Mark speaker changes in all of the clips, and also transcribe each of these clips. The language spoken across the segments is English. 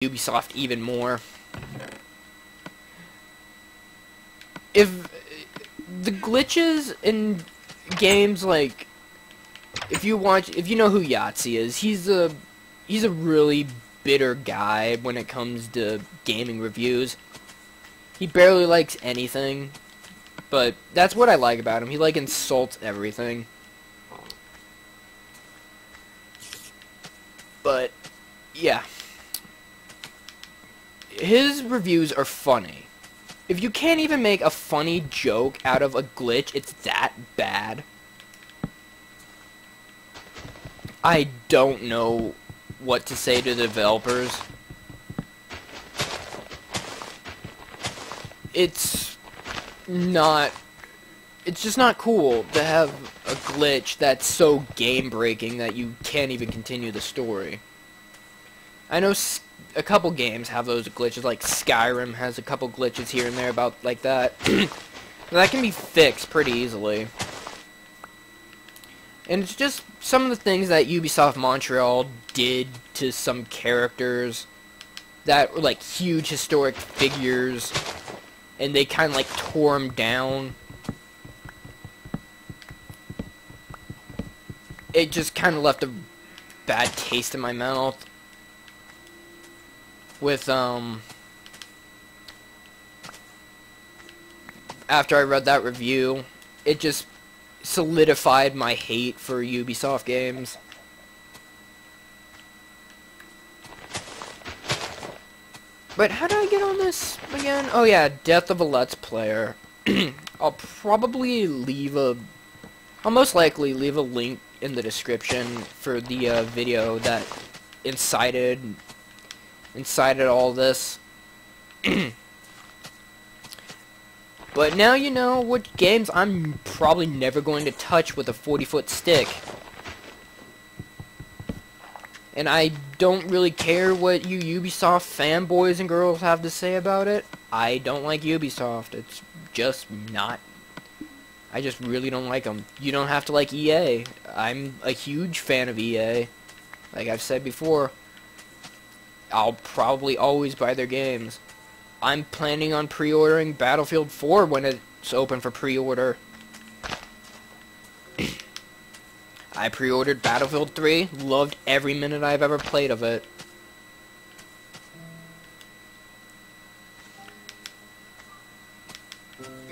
Speaker 1: Ubisoft even more. If the glitches in games like, if you know who Yahtzee is, he's a really bitter guy when it comes to gaming reviews. He barely likes anything, but that's what I like about him. He like insults everything. But yeah, his reviews are funny. If you can't even make a funny joke out of a glitch, it's that bad. I don't know what to say to the developers. It's just not cool to have a glitch that's so game-breaking that you can't even continue the story. I know a couple games have those glitches, like Skyrim has a couple glitches here and there about like that. That can be fixed pretty easily. And it's just some of the things that Ubisoft Montreal did to some characters that were like huge historic figures, and they kind of like tore them down. It just kind of left a bad taste in my mouth. With, after I read that review, it just solidified my hate for Ubisoft games. But how did I get on this again? Oh yeah, death of a Let's Player. I'll most likely leave a link in the description for the video that incited all this. But now you know what games I'm probably never going to touch with a 40-foot stick. And I don't really care what you Ubisoft fanboys and girls have to say about it. I don't like Ubisoft. It's just not. I just really don't like them. You don't have to like EA. I'm a huge fan of EA. Like I've said before, I'll probably always buy their games. I'm planning on pre-ordering Battlefield 4 when it's open for pre-order. I pre-ordered Battlefield 3, loved every minute I've ever played of it.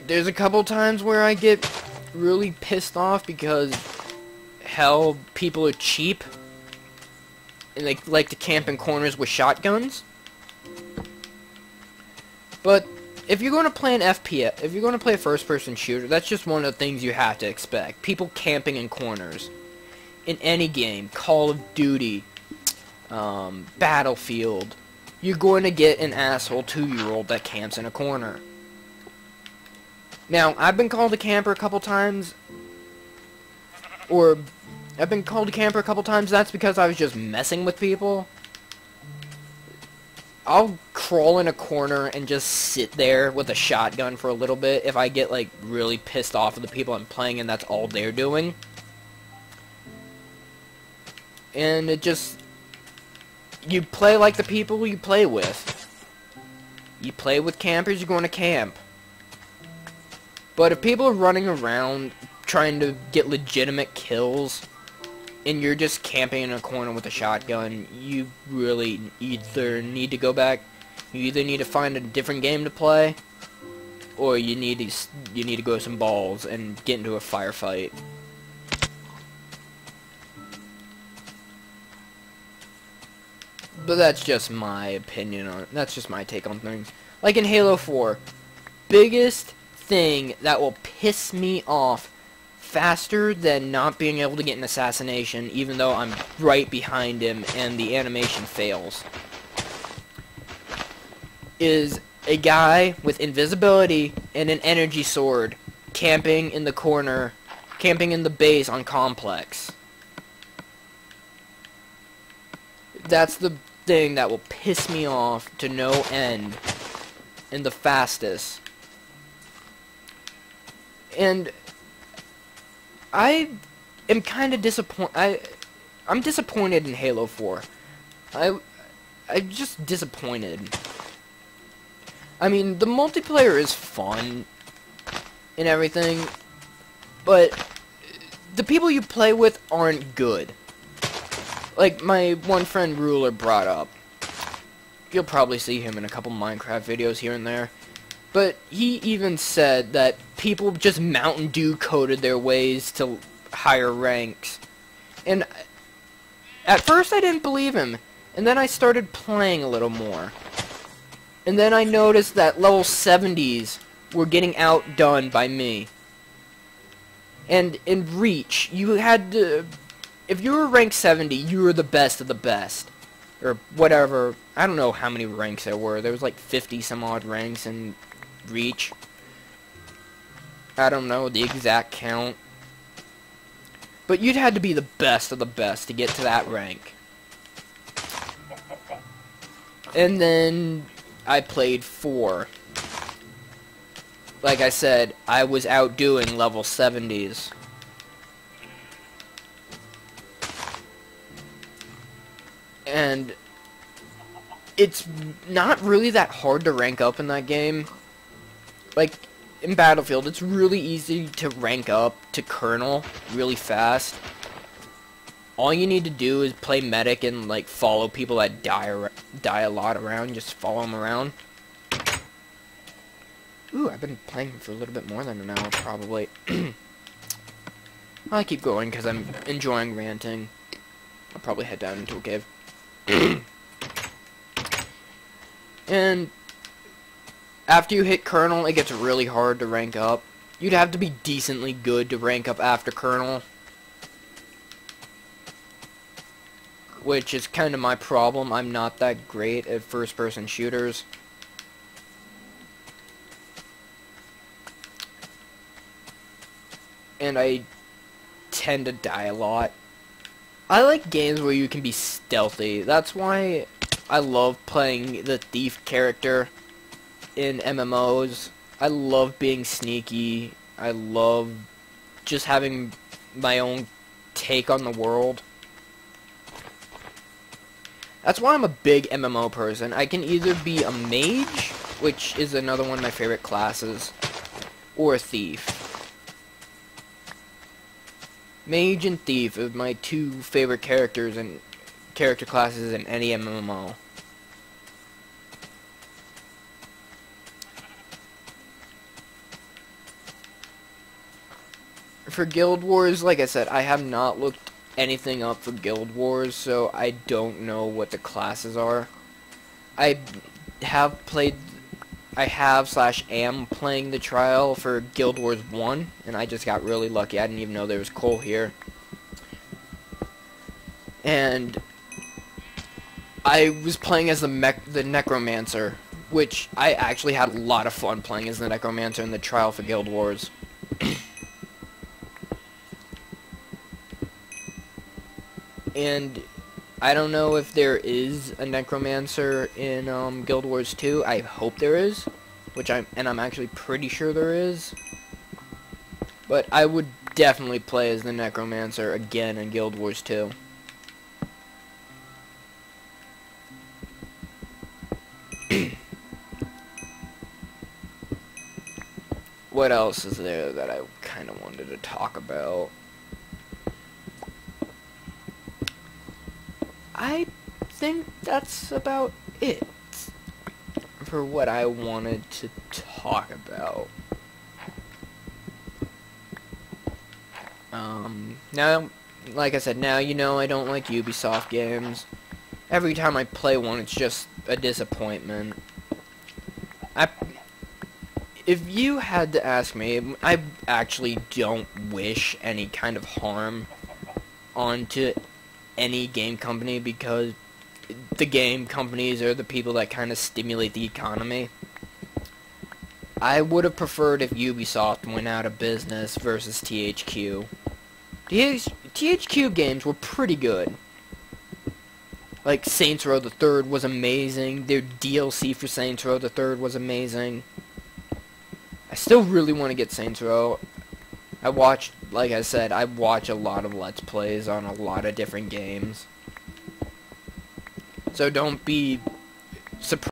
Speaker 1: There's a couple times where I get really pissed off because, hell, people are cheap and they like to camp in corners with shotguns. But if you're going to play an FPS, if you're going to play a first-person shooter, that's just one of the things you have to expect. People camping in corners. In any game, Call of Duty, Battlefield, you're going to get an asshole 2-year-old that camps in a corner. Now, I've been called a camper a couple times, that's because I was just messing with people. I'll crawl in a corner and just sit there with a shotgun for a little bit if I get, like, really pissed off at the people I'm playing and that's all they're doing. And it just, you play like the people you play with. You play with campers, you're going to camp. But if people are running around trying to get legitimate kills, and you're just camping in a corner with a shotgun, you really either need to go back, you either need to find a different game to play, or you need to go some balls and get into a firefight. But that's just my opinion on it. That's just my take on things. Like in Halo 4, biggest thing that will piss me off faster than not being able to get an assassination, even though I'm right behind him and the animation fails, is a guy with invisibility and an energy sword camping in the corner, camping in the base on Complex. That's the thing that will piss me off to no end, and the fastest. And I am kind of disappointed. I'm disappointed in Halo 4. I'm just disappointed. I mean, the multiplayer is fun and everything, but the people you play with aren't good. Like my one friend Ruler brought up. You'll probably see him in a couple Minecraft videos here and there. But he even said that people just Mountain Dew coded their ways to higher ranks. And at first I didn't believe him. And then I started playing a little more. And then I noticed that level 70s were getting outdone by me. And in Reach, you had to... If you were rank 70, you were the best of the best. Or whatever. I don't know how many ranks there were. There was like 50 some odd ranks in Reach. I don't know the exact count. But you'd had to be the best of the best to get to that rank. And then I played 4. Like I said, I was outdoing level 70s. And it's not really that hard to rank up in that game. Like, in Battlefield, it's really easy to rank up to Colonel really fast. All you need to do is play medic and, like, follow people that die a lot around. Just follow them around. Ooh, I've been playing for a little bit more than an hour, probably. I'll keep going, because I'm enjoying ranting. I'll probably head down into a cave. And after you hit Colonel, it gets really hard to rank up. You'd have to be decently good to rank up after Colonel. Which is kind of my problem. I'm not that great at first-person shooters. And I tend to die a lot. I like games where you can be stealthy. That's why I love playing the thief character in MMOs. I love being sneaky. I love just having my own take on the world. That's why I'm a big MMO person. I can either be a mage, which is another one of my favorite classes, or a thief. Mage and Thief are my two favorite characters and character classes in any MMO. For Guild Wars, like I said, I have not looked anything up for Guild Wars, so I don't know what the classes are. I have / am playing the trial for Guild Wars 1, and I just got really lucky. I didn't even know there was coal here. And I was playing as the Necromancer, which I actually had a lot of fun playing as the Necromancer in the trial for Guild Wars. And I don't know if there is a Necromancer in Guild Wars 2. I hope there is, I'm actually pretty sure there is. But I would definitely play as the Necromancer again in Guild Wars 2. What else is there that I kind of wanted to talk about? I think that's about it for what I wanted to talk about. Now, like I said, now you know I don't like Ubisoft games. Every time I play one, it's just a disappointment. If you had to ask me, I actually don't wish any kind of harm onto any game company, because the game companies are the people that kind of stimulate the economy. I would have preferred if Ubisoft went out of business versus THQ. THQ games were pretty good. Like, Saints Row the Third was amazing. Their DLC for Saints Row the Third was amazing. I still really want to get Saints Row. Like I said, I watch a lot of Let's Plays on a lot of different games. So don't be surprised